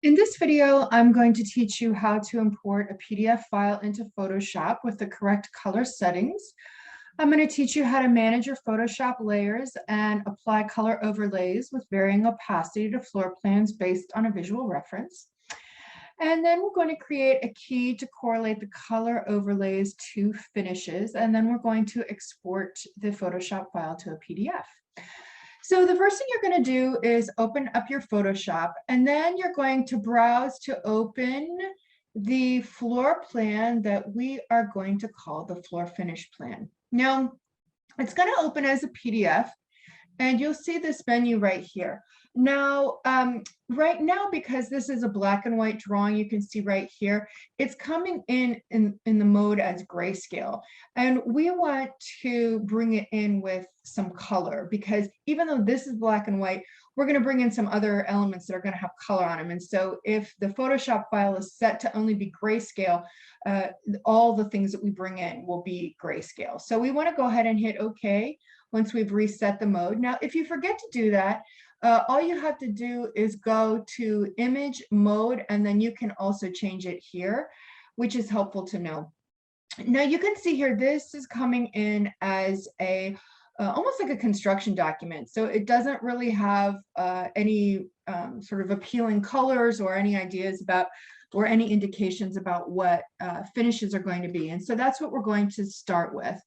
In this video, I'm going to teach you how to import a PDF file into Photoshop with the correct color settings. I'm going to teach you how to manage your Photoshop layers and apply color overlays with varying opacity to floor plans based on a visual reference. And then we're going to create a key to correlate the color overlays to finishes. And then we're going to export the Photoshop file to a PDF. So the first thing you're going to do is open up your Photoshop, and then you're going to browse to open the floor plan that we are going to call the floor finish plan. Now, it's going to open as a PDF, and you'll see this menu right here. Now, right now, because this is a black and white drawing, you can see right here, it's coming in the mode as grayscale. And we want to bring it in with some color, because even though this is black and white, we're going to bring in some other elements that are going to have color on them. And so if the Photoshop file is set to only be grayscale, all the things that we bring in will be grayscale. So we want to go ahead and hit OK once we've reset the mode. Now, if you forget to do that, all you have to do is go to image mode, and then you can also change it here, which is helpful to know. Now you can see here, this is coming in as a almost like a construction document. So it doesn't really have any sort of appealing colors or any ideas about or any indications about what finishes are going to be. And so that's what we're going to start with.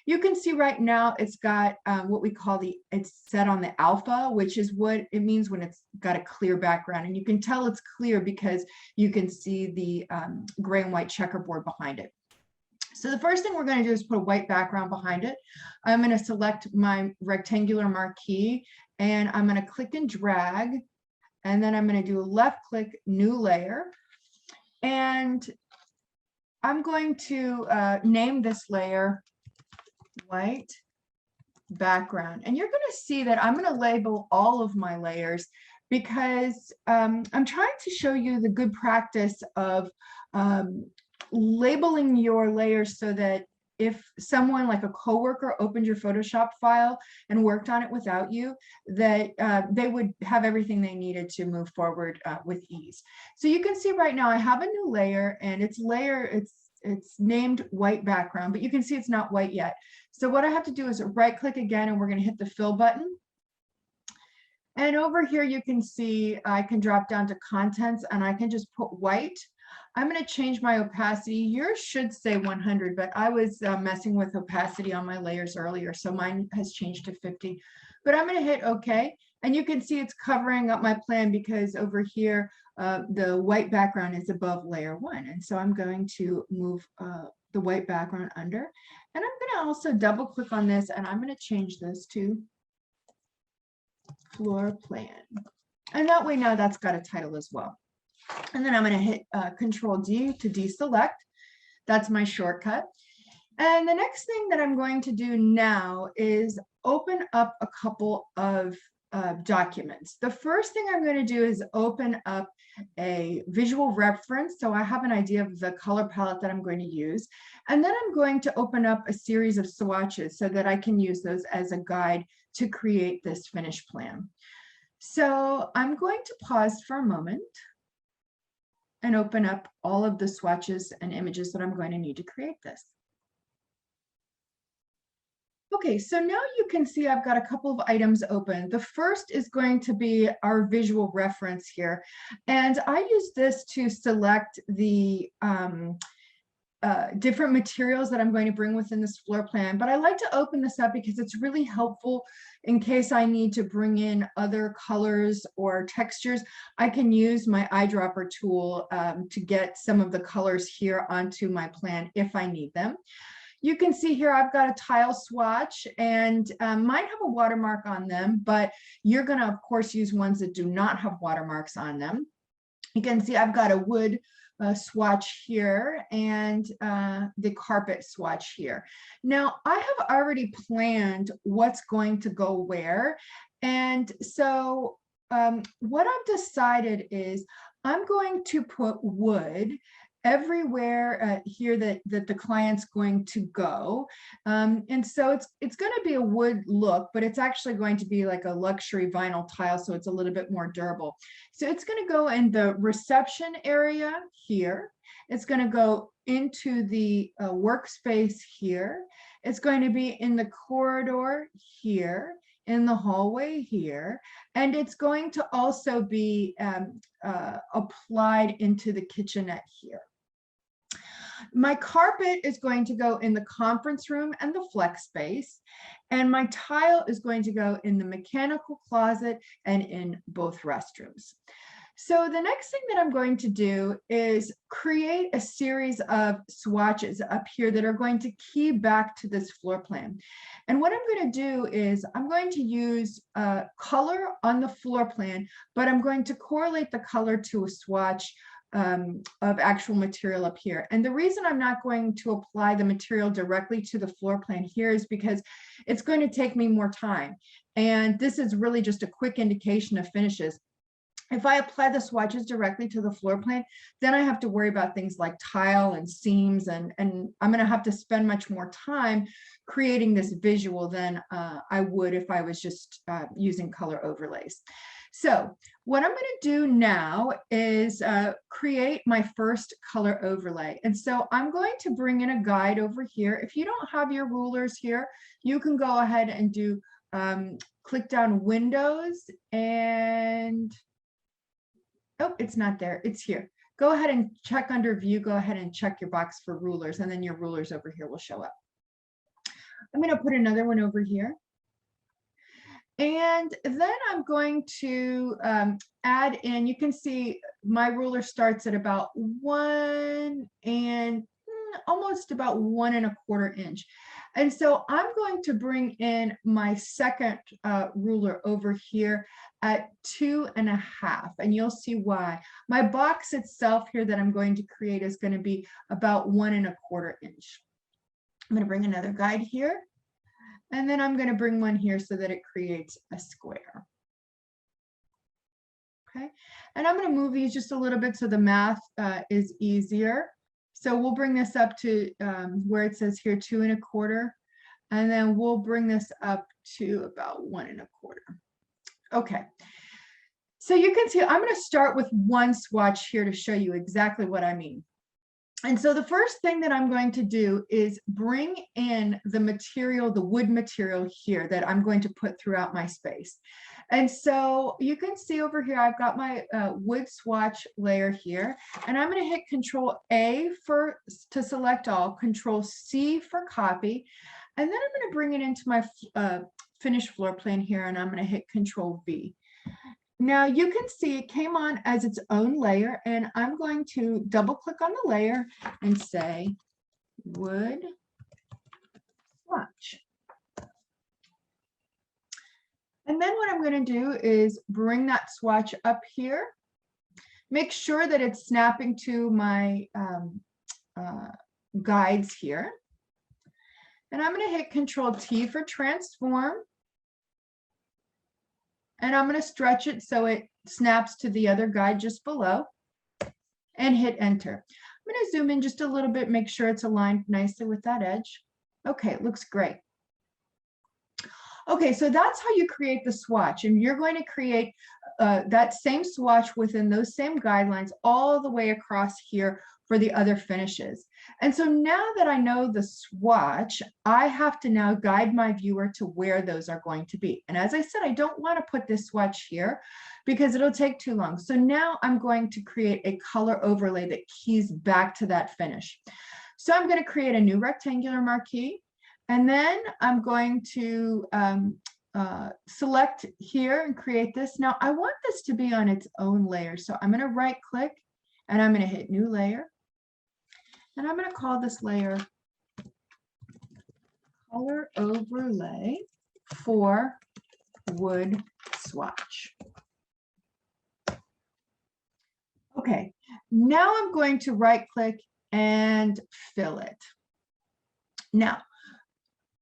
You can see right now it's got what we call it's set on the alpha, which is what it means when it's got a clear background. And you can tell it's clear because you can see the gray and white checkerboard behind it. So the first thing we're going to do is put a white background behind it. I'm going to select my rectangular marquee, and I'm going to click and drag, and then I'm going to do a left click, new layer. And I'm going to name this layer white background. And you're going to see that I'm going to label all of my layers because I'm trying to show you the good practice of labeling your layers so that if someone like a coworker opened your Photoshop file and worked on it without you, that they would have everything they needed to move forward with ease. So you can see right now I have a new layer, and it's named white background, but you can see it's not white yet. So what I have to do is right click again, and we're going to hit the fill button. And over here you can see I can drop down to contents, and I can just put white. I'm going to change my opacity. Yours should say 100, but I was messing with opacity on my layers earlier, so mine has changed to 50. But I'm going to hit OK, and you can see it's covering up my plan because over here the white background is above layer 1. And so I'm going to move the white background under, and I'm going to also double click on this, and I'm going to change this to floor plan. And that way now that's got a title as well. And then I'm going to hit Control D to deselect. That's my shortcut. And the next thing that I'm going to do now is open up a couple of documents. The first thing I'm going to do is open up a visual reference, so I have an idea of the color palette that I'm going to use. And then I'm going to open up a series of swatches so that I can use those as a guide to create this finished plan. So I'm going to pause for a moment and open up all of the swatches and images that I'm going to need to create this. Okay, so now you can see I've got a couple of items open. The first is going to be our visual reference here. And I use this to select the different materials that I'm going to bring within this floor plan. But I like to open this up because it's really helpful in case I need to bring in other colors or textures. I can use my eyedropper tool to get some of the colors here onto my plan if I need them. You can see here I've got a tile swatch, and mine have a watermark on them, but you're going to, of course, use ones that do not have watermarks on them. You can see I've got a wood swatch here and the carpet swatch here. Now, I have already planned what's going to go where. And so what I've decided is I'm going to put wood everywhere here that the client's going to go. And so it's going to be a wood look, but it's actually going to be like a luxury vinyl tile, so it's a little bit more durable. So it's going to go in the reception area here. It's going to go into the workspace here. It's going to be in the corridor here, in the hallway here, and it's going to also be applied into the kitchenette here. My carpet is going to go in the conference room and the flex space, and my tile is going to go in the mechanical closet and in both restrooms. So the next thing that I'm going to do is create a series of swatches up here that are going to key back to this floor plan. And what I'm going to do is I'm going to use color on the floor plan, but I'm going to correlate the color to a swatch of actual material up here. And the reason I'm not going to apply the material directly to the floor plan here is because it's going to take me more time. And this is really just a quick indication of finishes. If I apply the swatches directly to the floor plan, then I have to worry about things like tile and seams, and I'm going to have to spend much more time creating this visual than I would if I was just using color overlays. So what I'm going to do now is create my first color overlay. And so I'm going to bring in a guide over here. If you don't have your rulers here, you can go ahead and do click down Windows and oh, it's not there. It's here. Go ahead and check under view. Go ahead and check your box for rulers, and then your rulers over here will show up. I'm going to put another one over here. And then I'm going to add in, you can see my ruler starts at about 1 and almost about 1 1/4 inch. And so I'm going to bring in my second ruler over here at 2 1/2, and you'll see why. My box itself here that I'm going to create is going to be about 1 1/4 inch. I'm going to bring another guide here, and then I'm going to bring one here so that it creates a square. Okay, and I'm going to move these just a little bit so the math is easier. So we'll bring this up to where it says here 2 1/4, and then we'll bring this up to about 1 1/4. Okay, so you can see I'm going to start with one swatch here to show you exactly what I mean. And so the first thing that I'm going to do is bring in the material, the wood material here that I'm going to put throughout my space. And so you can see over here, I've got my wood swatch layer here, and I'm going to hit Control A to select all, Control C for copy, and then I'm going to bring it into my finished floor plan here, and I'm going to hit Control V. Now you can see it came on as its own layer, and I'm going to double click on the layer and say wood swatch. And then what I'm going to do is bring that swatch up here, make sure that it's snapping to my guides here. And I'm going to hit Control T for transform. And I'm going to stretch it so it snaps to the other guide just below and hit enter. I'm going to zoom in just a little bit, make sure it's aligned nicely with that edge. Okay, it looks great. Okay, so that's how you create the swatch, and you're going to create that same swatch within those same guidelines all the way across here for the other finishes. And so now that I know the swatch, I have to now guide my viewer to where those are going to be. And as I said, I don't want to put this swatch here because it'll take too long. So now I'm going to create a color overlay that keys back to that finish. So I'm going to create a new rectangular marquee, and then I'm going to select here and create this. Now I want this to be on its own layer. So I'm going to right click and I'm going to hit new layer. And I'm going to call this layer color overlay for wood swatch. Okay, now I'm going to right click and fill it. Now,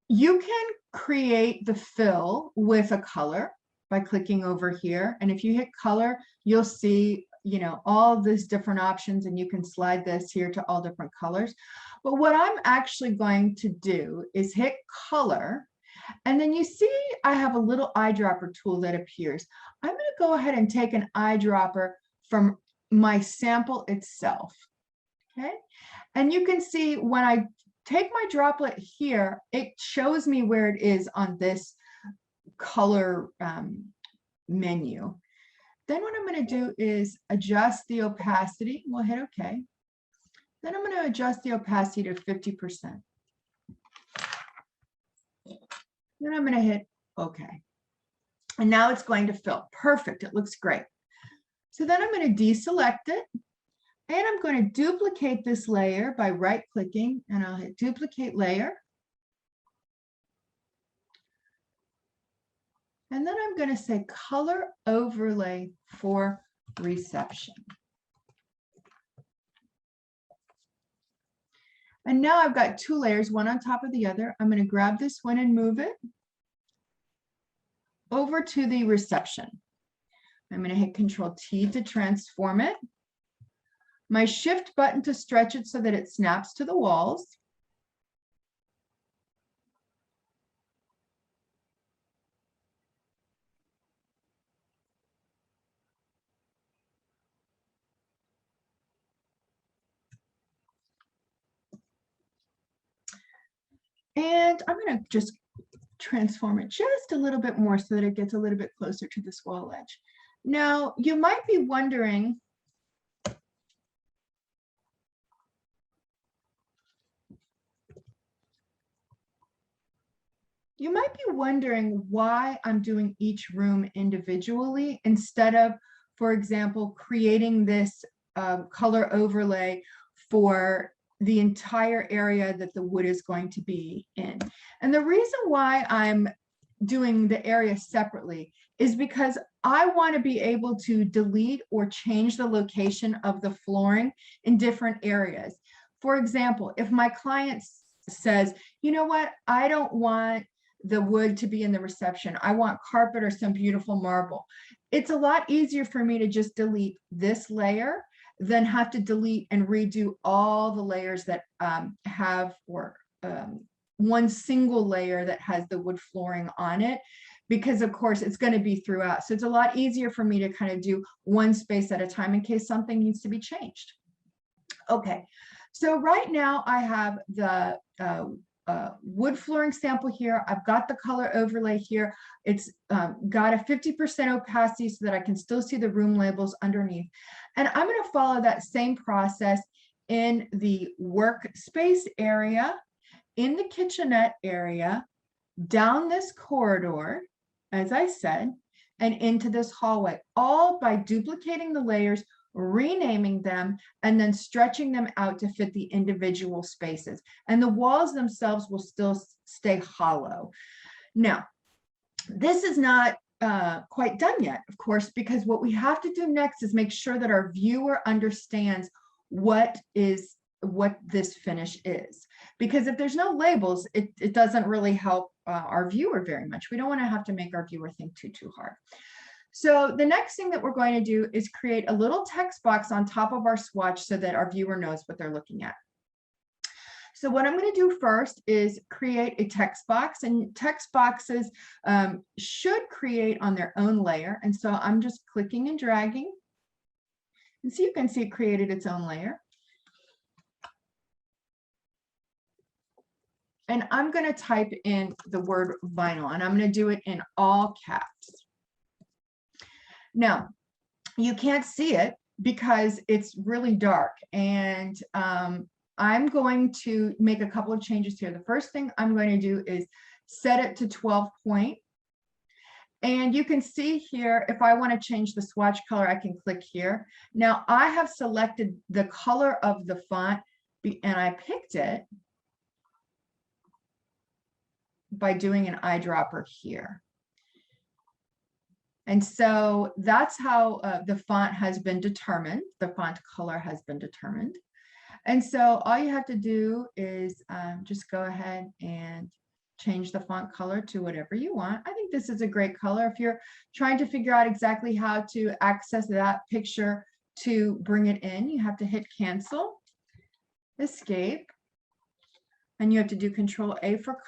you can create the fill with a color by clicking over here. And if you hit color, you'll see you know, all these different options, and you can slide this here to all different colors. But what I'm actually going to do is hit color. And then you see I have a little eyedropper tool that appears. I'm going to go ahead and take an eyedropper from my sample itself. Okay. And you can see when I take my droplet here, it shows me where it is on this color menu. Then what I'm going to do is adjust the opacity. We'll hit OK. Then I'm going to adjust the opacity to 50%. Then I'm going to hit OK. And now it's going to fill. Perfect. It looks great. So then I'm going to deselect it. And I'm going to duplicate this layer by right-clicking, and I'll hit duplicate layer. And then I'm going to say color overlay for reception. And now I've got two layers, one on top of the other. I'm going to grab this one and move it over to the reception. I'm going to hit Control T to transform it. My shift button to stretch it so that it snaps to the walls. And I'm going to just transform it just a little bit more so that it gets a little bit closer to this wall edge. Now, you might be wondering, why I'm doing each room individually instead of, for example, creating this color overlay for the entire area that the wood is going to be in. And the reason why I'm doing the area separately is because I want to be able to delete or change the location of the flooring in different areas. For example, if my client says, you know what, I don't want the wood to be in the reception, I want carpet or some beautiful marble, it's a lot easier for me to just delete this layer than have to delete and redo all the layers that have, or one single layer that has the wood flooring on it, because of course it's going to be throughout. So it's a lot easier for me to kind of do one space at a time in case something needs to be changed. Okay, so right now I have the wood flooring sample here. I've got the color overlay here. It's got a 50% opacity so that I can still see the room labels underneath. And I'm going to follow that same process in the workspace area, in the kitchenette area, down this corridor, as I said, and into this hallway, all by duplicating the layers, renaming them, and then stretching them out to fit the individual spaces. And the walls themselves will still stay hollow. Now, this is not quite done yet, of course, because what we have to do next is make sure that our viewer understands what this finish is. Because if there's no labels, it doesn't really help our viewer very much. We don't want to have to make our viewer think too hard. So the next thing that we're going to do is create a little text box on top of our swatch so that our viewer knows what they're looking at. So what I'm going to do first is create a text box, and text boxes should create on their own layer. And so I'm just clicking and dragging. And so you can see it created its own layer. And I'm going to type in the word vinyl, and I'm going to do it in all caps. Now, you can't see it because it's really dark, and I'm going to make a couple of changes here. The first thing I'm going to do is set it to 12 point. And you can see here, if I want to change the swatch color, I can click here. Now, I have selected the color of the font, and I picked it by doing an eyedropper here. And so that's how the font has been determined. The font color has been determined. And so all you have to do is just go ahead and change the font color to whatever you want. I think this is a great color. If you're trying to figure out exactly how to access that picture to bring it in, you have to hit cancel, escape, and you have to do Control A for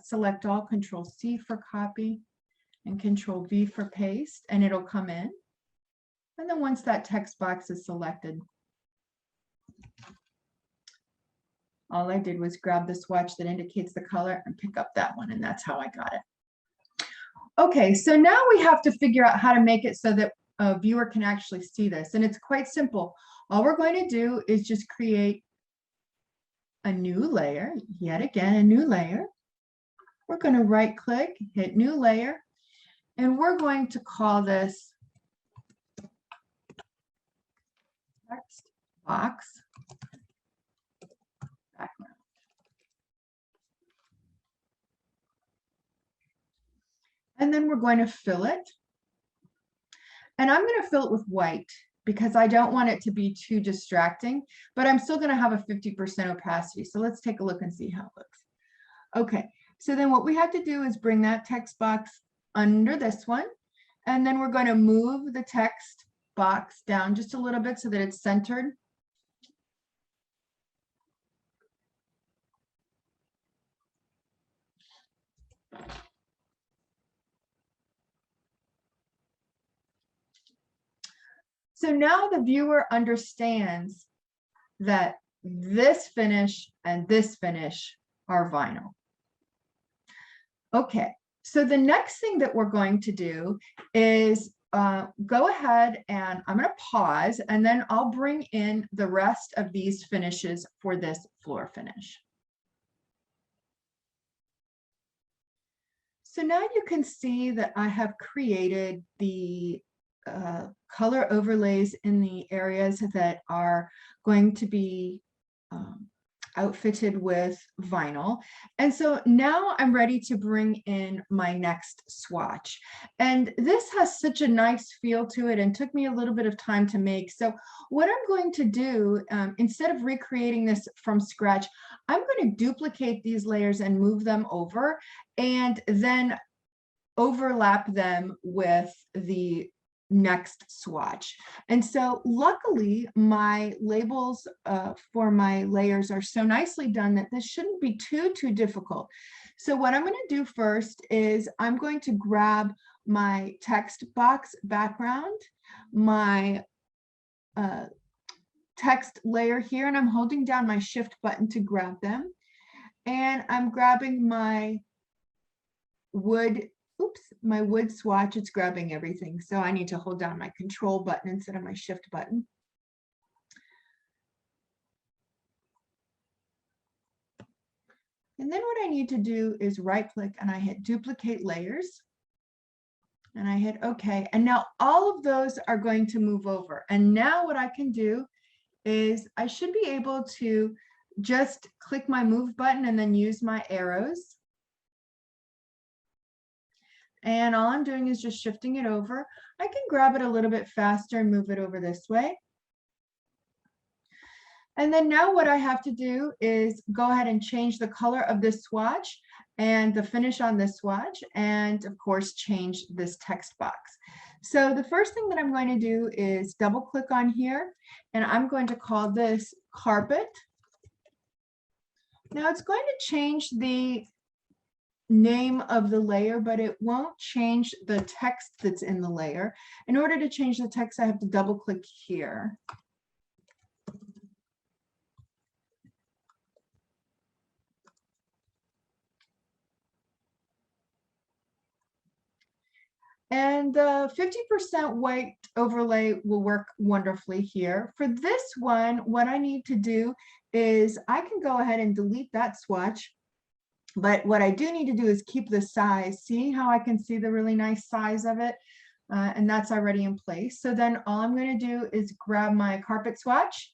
select all, Control C for copy, and Control V for paste, and it'll come in. And then once that text box is selected, all I did was grab the swatch that indicates the color and pick up that one, and that's how I got it. Okay, so now we have to figure out how to make it so that a viewer can actually see this, and it's quite simple. All we're going to do is just create a new layer, yet again, a new layer. We're going to right click, hit new layer, and we're going to call this text box background. And then we're going to fill it. And I'm going to fill it with white because I don't want it to be too distracting, but I'm still going to have a 50% opacity. So let's take a look and see how it looks. Okay, so then what we have to do is bring that text box under this one, and then we're going to move the text box down just a little bit so that it's centered. So now the viewer understands that this finish and this finish are vinyl. Okay, so the next thing that we're going to do is go ahead and I'm going to pause, and then I'll bring in the rest of these finishes for this floor finish. So now you can see that I have created the color overlays in the areas that are going to be outfitted with vinyl. And so now I'm ready to bring in my next swatch. And this has such a nice feel to it and took me a little bit of time to make. So what I'm going to do, instead of recreating this from scratch, I'm going to duplicate these layers and move them over, and then overlap them with the next swatch. And so luckily my labels for my layers are so nicely done that this shouldn't be too difficult. So what I'm going to do first is I'm going to grab my text box background, my text layer here, and I'm holding down my shift button to grab them, and I'm grabbing my wood swatch. It's grabbing everything, so I need to hold down my control button instead of my shift button. And then what I need to do is right click and I hit duplicate layers, and I hit OK. And now all of those are going to move over. And now what I can do is I should be able to just click my move button and then use my arrows. And all I'm doing is just shifting it over. I can grab it a little bit faster and move it over this way. And then now what I have to do is go ahead and change the color of this swatch and the finish on this swatch, and of course change this text box. So the first thing that I'm going to do is double click on here, and I'm going to call this carpet. Now it's going to change the name of the layer, but it won't change the text that's in the layer. In order to change the text, I have to double click here. And the 50% white overlay will work wonderfully here. For this one, what I need to do is I can go ahead and delete that swatch. But what I do need to do is keep the size. See how I can see the really nice size of it? And that's already in place. So then all I'm going to do is grab my carpet swatch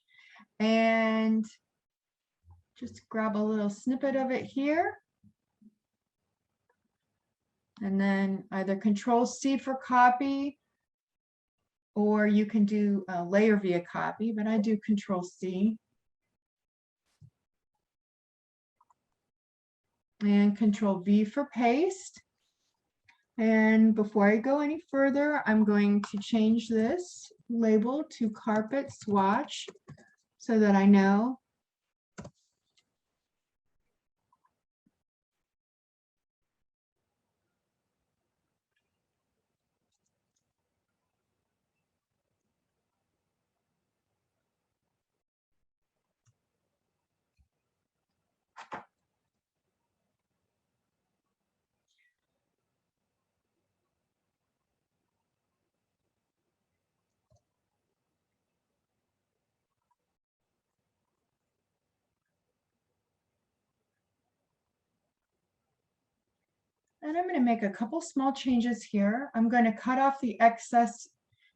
and just grab a little snippet of it here. And then either Control C for copy, or you can do layer via copy, but I do Control C. And Control V for paste. And before I go any further, I'm going to change this label to carpet swatch so that I know. And I'm going to make a couple small changes here. I'm going to cut off the excess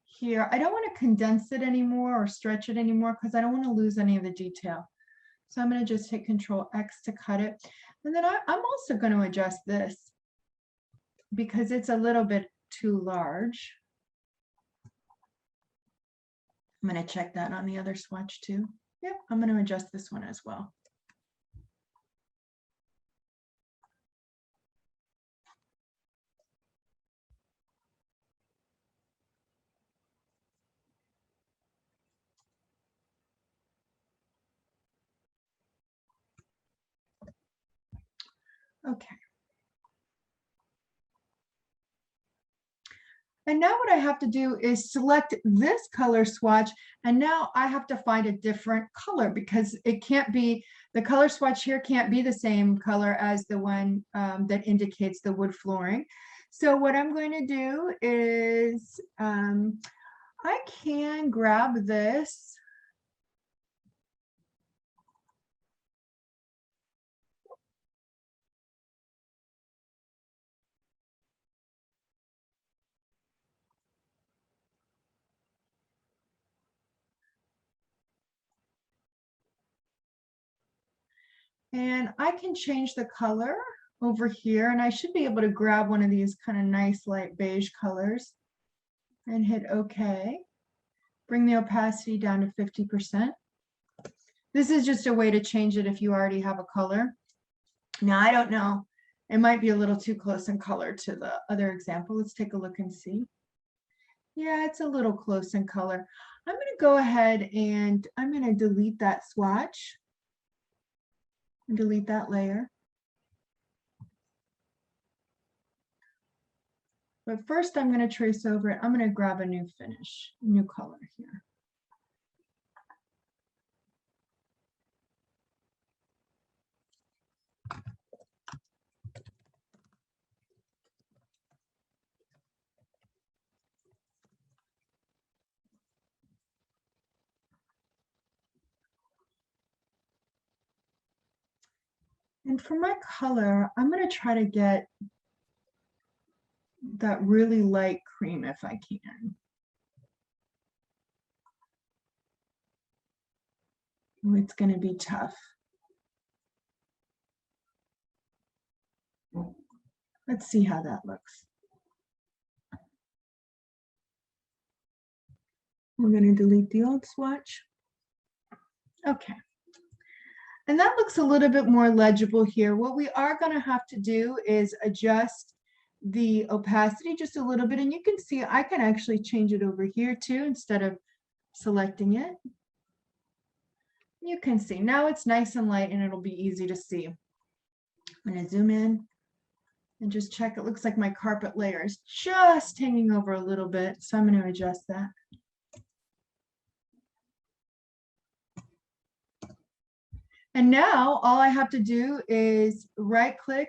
here. I don't want to condense it anymore or stretch it anymore because I don't want to lose any of the detail. So I'm going to just hit Control X to cut it. And then I'm also going to adjust this because it's a little bit too large. I'm going to check that on the other swatch too. Yep, I'm going to adjust this one as well. Okay. And now what I have to do is select this color swatch, and now I have to find a different color because it can't be, the color swatch here can't be the same color as the one that indicates the wood flooring. So what I'm going to do is I can grab this. And I can change the color over here, and I should be able to grab one of these kind of nice light beige colors and hit OK. Bring the opacity down to 50%. This is just a way to change it if you already have a color. Now, I don't know. It might be a little too close in color to the other example. Let's take a look and see. Yeah, it's a little close in color. I'm going to go ahead and I'm going to delete that swatch and delete that layer. But first I'm going to trace over it. I'm going to grab a new finish, new color here. And for my color, I'm going to try to get that really light cream if I can. It's going to be tough. Let's see how that looks. We're going to delete the old swatch. Okay. And that looks a little bit more legible here. What we are going to have to do is adjust the opacity just a little bit. And you can see I can actually change it over here too instead of selecting it. You can see now it's nice and light and it'll be easy to see. I'm going to zoom in and just check. It looks like my carpet layer is just hanging over a little bit. So I'm going to adjust that. And now all I have to do is right click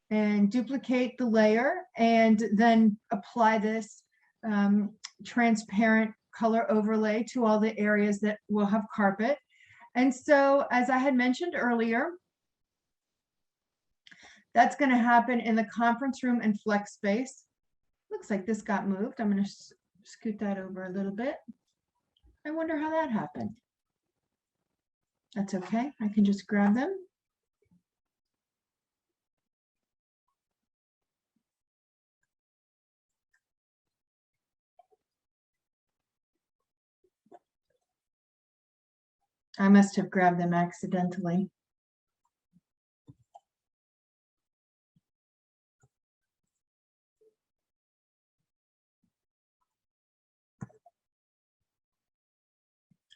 and duplicate the layer and then apply this transparent color overlay to all the areas that will have carpet. And so, as I had mentioned earlier, that's going to happen in the conference room and flex space. Looks like this got moved. I'm going to scoot that over a little bit. I wonder how that happened. That's okay. I can just grab them. I must have grabbed them accidentally.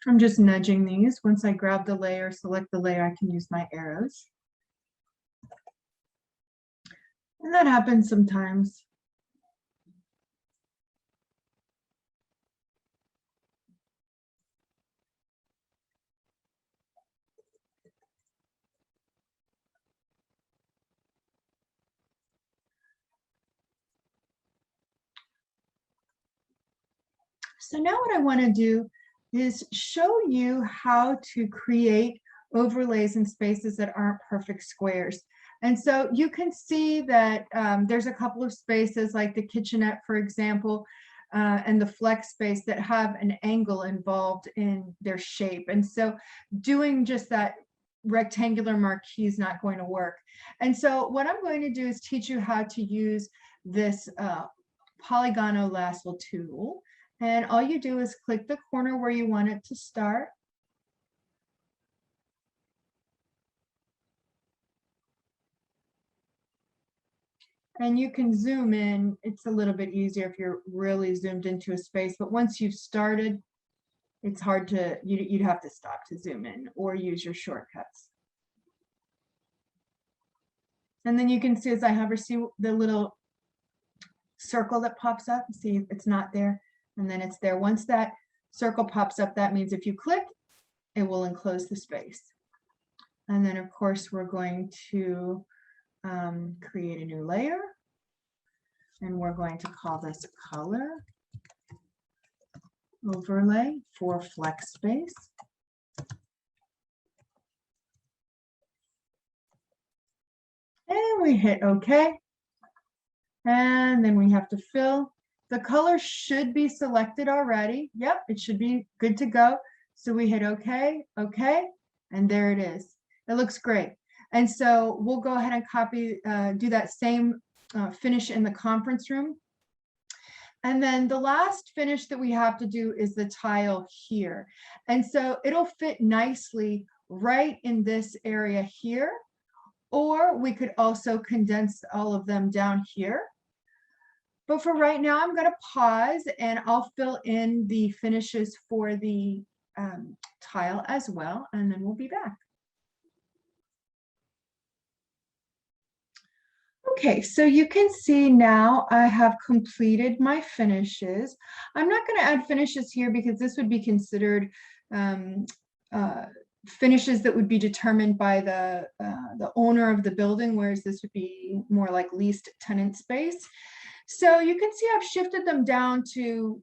I'm just nudging these. Once I grab the layer, select the layer, I can use my arrows. And that happens sometimes. So now what I want to do is show you how to create overlays in spaces that aren't perfect squares. And so you can see that there's a couple of spaces like the kitchenette, for example, and the flex space that have an angle involved in their shape. And so doing just that rectangular marquee is not going to work. And so what I'm going to do is teach you how to use this Polygono Lasso tool. And all you do is click the corner where you want it to start. And you can zoom in. It's a little bit easier if you're really zoomed into a space, but once you've started, it's hard to, you'd have to stop to zoom in or use your shortcuts. And then you can see as I hover, see the little circle that pops up, see it's not there, and then it's there. Once that circle pops up, that means if you click, it will enclose the space. And then of course, we're going to create a new layer. And we're going to call this color overlay for flex space. And we hit OK. And then we have to fill. The color should be selected already. Yep, it should be good to go. So we hit OK, OK, and there it is. It looks great. And so we'll go ahead and copy, do that same finish in the conference room. And then the last finish that we have to do is the tile here. And so it'll fit nicely right in this area here, or we could also condense all of them down here. But for right now, I'm going to pause and I'll fill in the finishes for the tile as well, and then we'll be back. Okay, so you can see now I have completed my finishes. I'm not going to add finishes here because this would be considered finishes that would be determined by the owner of the building, whereas this would be more like leased tenant space. So you can see I've shifted them down to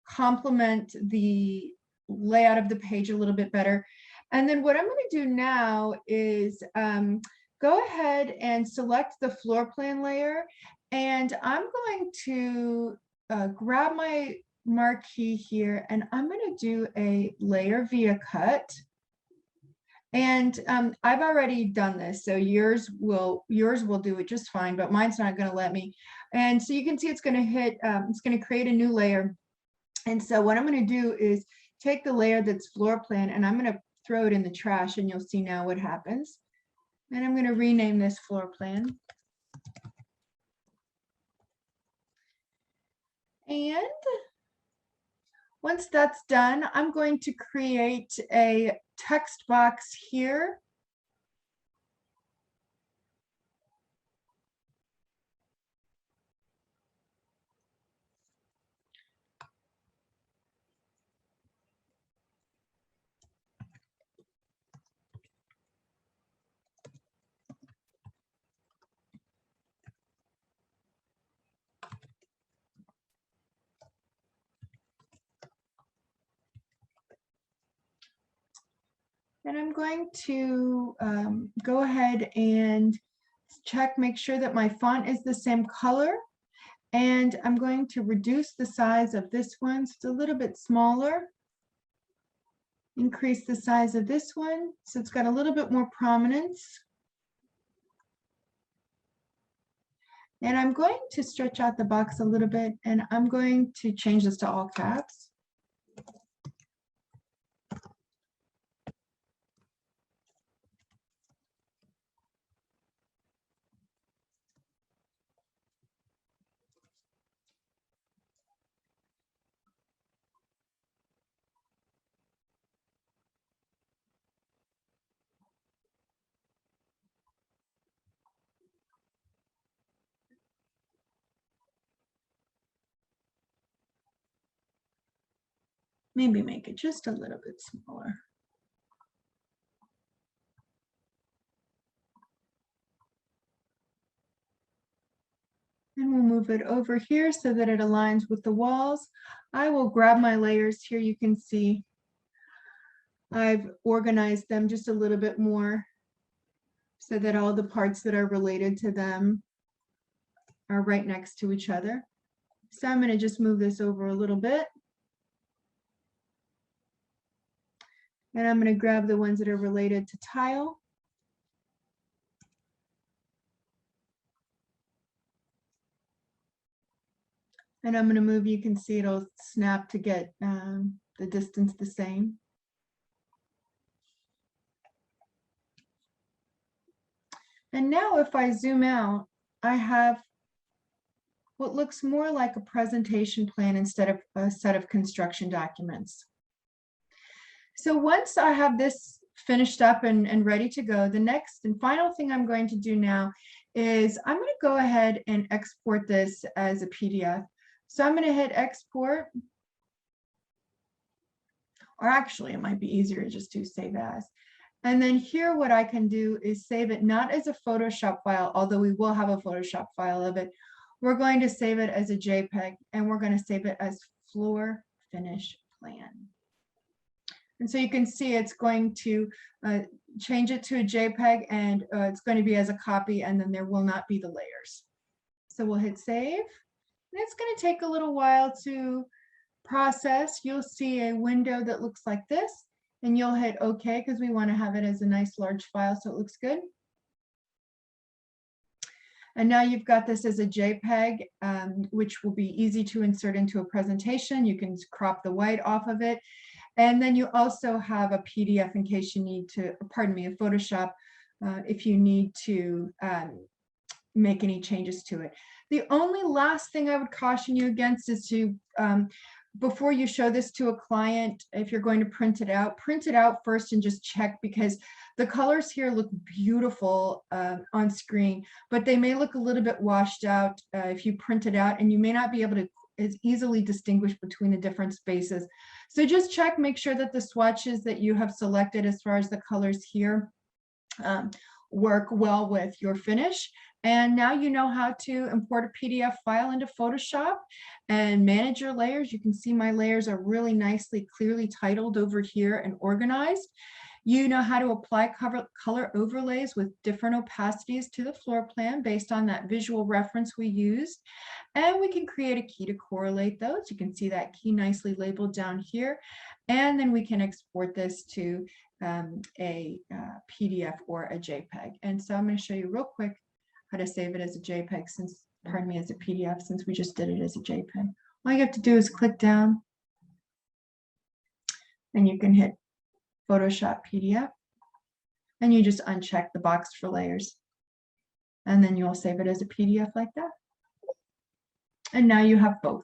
complement the layout of the page a little bit better. And then what I'm going to do now is go ahead and select the floor plan layer, and I'm going to grab my marquee here, and I'm going to do a layer via cut. And I've already done this, so yours will do it just fine, but mine's not going to let me. And so you can see it's going to hit, it's going to create a new layer. And so what I'm going to do is take the layer that's floor plan, and I'm going to throw it in the trash, and you'll see now what happens. And I'm going to rename this floor plan. And once that's done, I'm going to create a text box here. And I'm going to go ahead and check, make sure that my font is the same color. And I'm going to reduce the size of this one so it's a little bit smaller. Increase the size of this one so it's got a little bit more prominence. And I'm going to stretch out the box a little bit, and I'm going to change this to all caps. Maybe make it just a little bit smaller. And we'll move it over here so that it aligns with the walls. I will grab my layers here. You can see I've organized them just a little bit more so that all the parts that are related to them are right next to each other. So I'm going to just move this over a little bit. And I'm going to grab the ones that are related to tile. And I'm going to move, you can see it'll snap to get the distance the same. And now if I zoom out, I have what looks more like a presentation plan instead of a set of construction documents. So once I have this finished up and ready to go, the next and final thing I'm going to do now is I'm going to go ahead and export this as a PDF. So I'm going to hit export, or actually it might be easier to just do save as. And then here what I can do is save it not as a Photoshop file, although we will have a Photoshop file of it. We're going to save it as a JPEG, and we're going to save it as floor finish plan. And so you can see it's going to change it to a JPEG, and it's going to be as a copy, and then there will not be the layers. So we'll hit save. And it's going to take a little while to process. You'll see a window that looks like this, and you'll hit OK because we want to have it as a nice large file so it looks good. And now you've got this as a JPEG, which will be easy to insert into a presentation. You can crop the white off of it. And then you also have a PDF in case you need to, pardon me, a Photoshop if you need to make any changes to it. The only last thing I would caution you against is to, before you show this to a client, if you're going to print it out first and just check, because the colors here look beautiful on screen, but they may look a little bit washed out if you print it out, and you may not be able to as easily distinguish between the different spaces. So just check, make sure that the swatches that you have selected as far as the colors here work well with your finish. And now you know how to import a PDF file into Photoshop and manage your layers. You can see my layers are really nicely, clearly titled over here and organized. You know how to apply color overlays with different opacities to the floor plan based on that visual reference we used. And we can create a key to correlate those. You can see that key nicely labeled down here. And then we can export this to a PDF or a JPEG. And so I'm going to show you real quick how to save it as a JPEG since, pardon me, as a PDF, since we just did it as a JPEG. All you have to do is click down and you can hit Photoshop PDF, and you just uncheck the box for layers, and then you'll save it as a PDF like that. And now you have both.